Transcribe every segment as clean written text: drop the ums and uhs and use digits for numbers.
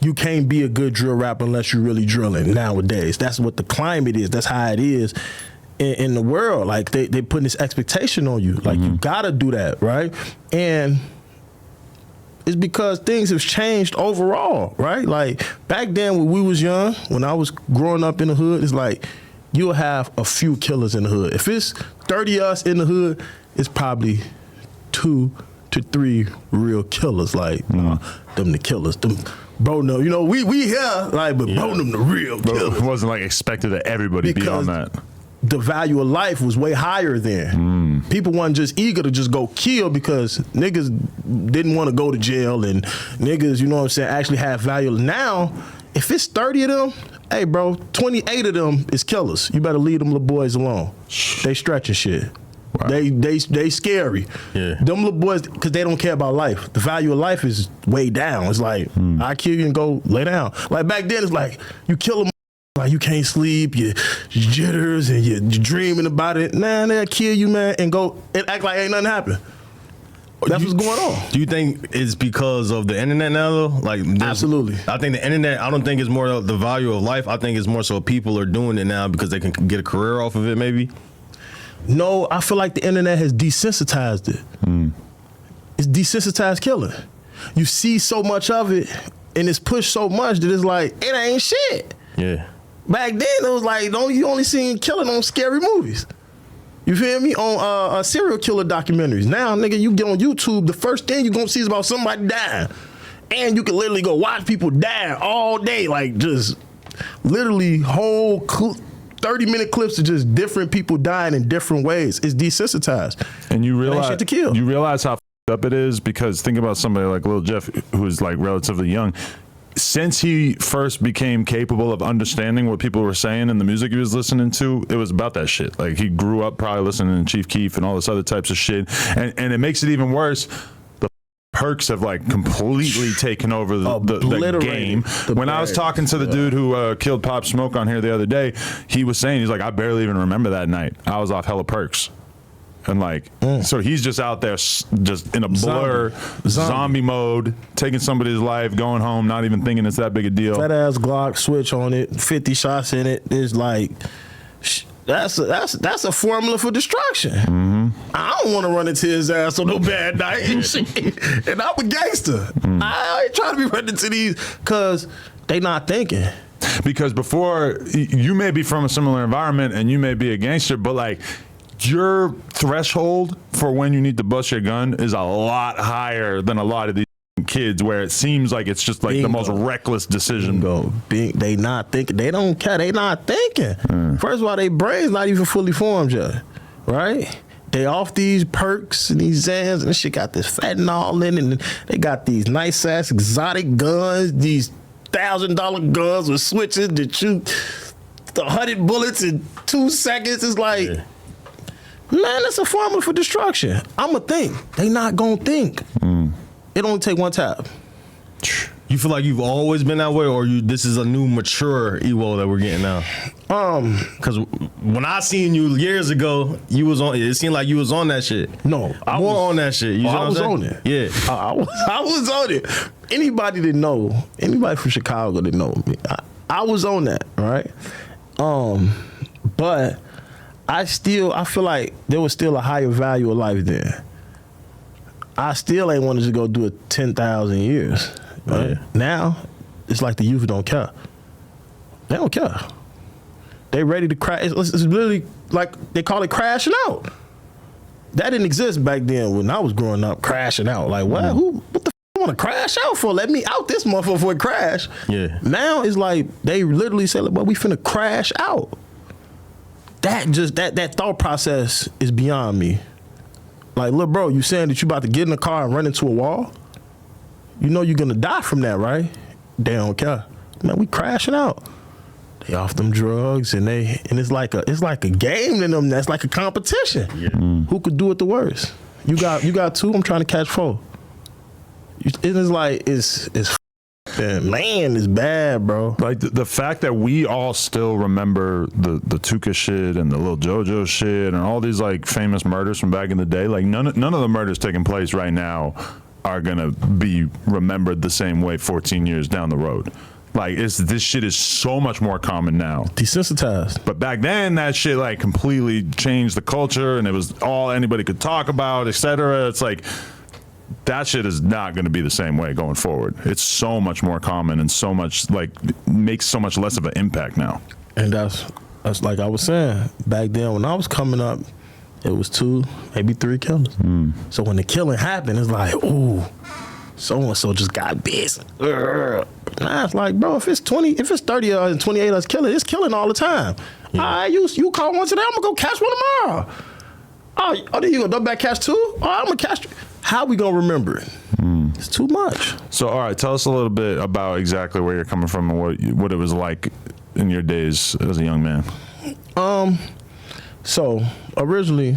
you can't be a good drill rapper unless you're really drilling nowadays. That's what the climate is. That's how it is in the world. Like they putting this expectation on you. Like you gotta do that, right? And it's because things have changed overall, right? Like back then when we was young, when I was growing up in the hood, it's like you'll have a few killers in the hood. If it's 30 of us in the hood, it's probably 2 to 3 real killers. Like them the killers. Them bro, no, you know, we here, like, but bro, them the real killers. It wasn't like expected that everybody be on that. The value of life was way higher then. People weren't just eager to just go kill because niggas didn't want to go to jail and niggas, you know what I'm saying, actually have value. Now, if it's 30 of them, hey bro, 28 of them is killers. You better leave them little boys alone. They stretching shit. Wow. They scary. Yeah. Them little boys, because they don't care about life. The value of life is way down. It's like, I kill you and go lay down. Like back then, it's like, you kill them, like you can't sleep, you jitters, and you're dreaming about it. Nah, they'll kill you, man, and go and act like ain't nothing happened. That's what's going on. Do you think it's because of the internet now, though? Like, absolutely. I think the internet, I don't think it's more of the value of life. I think it's more so people are doing it now because they can get a career off of it, maybe. No, I feel like the internet has desensitized it. It's desensitized killing. You see so much of it, and it's pushed so much that it's like, it ain't shit. Yeah. Back then, it was like, you only seen killing on scary movies. You feel me? On serial killer documentaries. Now, nigga, you get on YouTube, the first thing you gonna see is about somebody dying. And you can literally go watch people die all day, like just literally whole 30-minute clips of just different people dying in different ways. It's desensitized. And you realize shit to kill. You realize how up it is, because think about somebody like Lil Jeff, who's like relatively young. Since he first became capable of understanding what people were saying in the music he was listening to, it was about that shit. Like he grew up probably listening to Chief Keef and all this other types of shit. And it makes it even worse. The perks have like completely taken over the game. When I was talking to the dude who killed Pop Smoke on here the other day, he was saying, he's like, I barely even remember that night. I was off hella perks. And like, so he's just out there, just in a blur, zombie mode, taking somebody's life, going home, not even thinking it's that big a deal. Fat ass Glock, switch on it, 50 shots in it. It's like, that's a formula for destruction. I don't want to run into his ass on no bad night and shit. And I'm a gangster. I ain't trying to be running into these because they not thinking. Because before, you may be from a similar environment and you may be a gangster, but like, your threshold for when you need to bust your gun is a lot higher than a lot of these kids, where it seems like it's just like the most reckless decision. They not thinking. They don't care. They not thinking. First of all, their brain's not even fully formed yet, right? They off these perks and these Zans, and this shit got this fentanyl in it, and they got these nice ass exotic guns, these $1,000 guns with switches that shoot 100 bullets in 2 seconds. It's like. Yeah. Man, that's a formula for destruction. I'ma think. They not gonna think. It only take one tap. You feel like you've always been that way, or this is a new mature Ewol that we're getting now? Because when I seen you years ago, you was on. It seemed like you was on that shit. No, I was on that shit. You know I was on it. Yeah, I was on it. Anybody that know, anybody from Chicago that know me, I was on that, right? But I feel like there was still a higher value of life then. I still ain't wanted to go do it 10,000 years. Right? Yeah. Now, it's like the youth don't care. They don't care. They ready to crash. It's literally like they call it crashing out. That didn't exist back then when I was growing up, crashing out. Like, what? What the f want to crash out for? Let me out this motherfucker before it crash. Yeah. Now it's like they literally say, like, well, we finna crash out. That thought process is beyond me. Like, look, bro, you saying that you about to get in the car and run into a wall? You know you're gonna die from that, right? They don't care. Man, we crashing out. They off them drugs and it's like a game in them. That's like a competition. Yeah. Who could do it the worst? You got 2. I'm trying to catch 4. It's like it's man, it's bad, bro. Like the fact that we all still remember the Tuka shit and the Lil JoJo shit and all these like famous murders from back in the day. Like none of the murders taking place right now are gonna be remembered the same way 14 years down the road. Like this shit is so much more common now. Desensitized. But back then, that shit like completely changed the culture, and it was all anybody could talk about, etc. It's like that shit is not going to be the same way going forward. It's so much more common and so much like makes so much less of an impact now. And that's like I was saying back then when I was coming up, it was 2, maybe 3 killers. So when the killing happened, it's like, ooh, so and so just got busy. Nah, it's like, bro, if it's 30 and 28 of us killing, it's killing all the time. All right, you caught one today, I'm gonna go catch one tomorrow. Oh, then you gonna double back catch 2? Oh, I'm gonna catch 3. How we gonna remember it? It's too much. So, all right, tell us a little bit about exactly where you're coming from and what it was like in your days as a young man. So originally,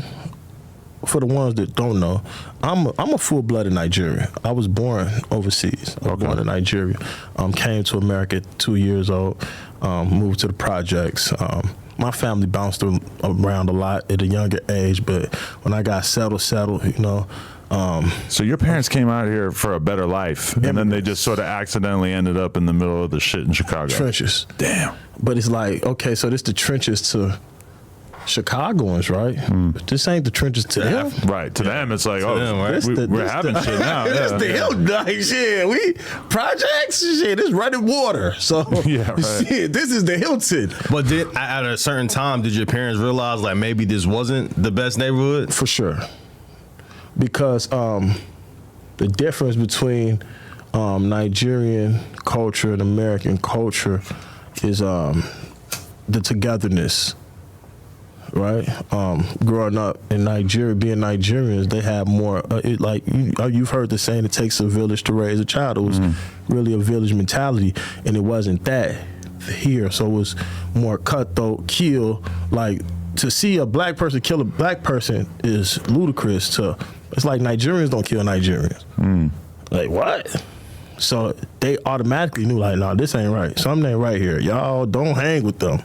for the ones that don't know, I'm a full-blooded Nigerian. I was born overseas. I was born in Nigeria. Came to America at 2 years old. Moved to the projects. My family bounced around a lot at a younger age, but when I got settled, you know. So your parents came out here for a better life, and then they just sort of accidentally ended up in the middle of the shit in Chicago. Trenches. Damn. But it's like, okay, so this the trenches to Chicagoans, right? This ain't the trenches to them. Right. To them, it's like, them, right? we're having shit now. This the hill, like shit. We projects, shit. This running water. So Yeah, right. shit, this is the Hilton But at a certain time, did your parents realize like maybe this wasn't the best neighborhood? for sure. Because the difference between Nigerian culture and American culture is the togetherness. Right, growing up in Nigeria, being Nigerians, they have more. You've heard the saying, "It takes a village to raise a child." It was really a village mentality, and it wasn't that here. So it was more cutthroat, kill. Like to see a black person kill a black person is ludicrous. It's like Nigerians don't kill Nigerians. Like what? So they automatically knew, like, no, this ain't right. Something ain't right here. Y'all don't hang with them.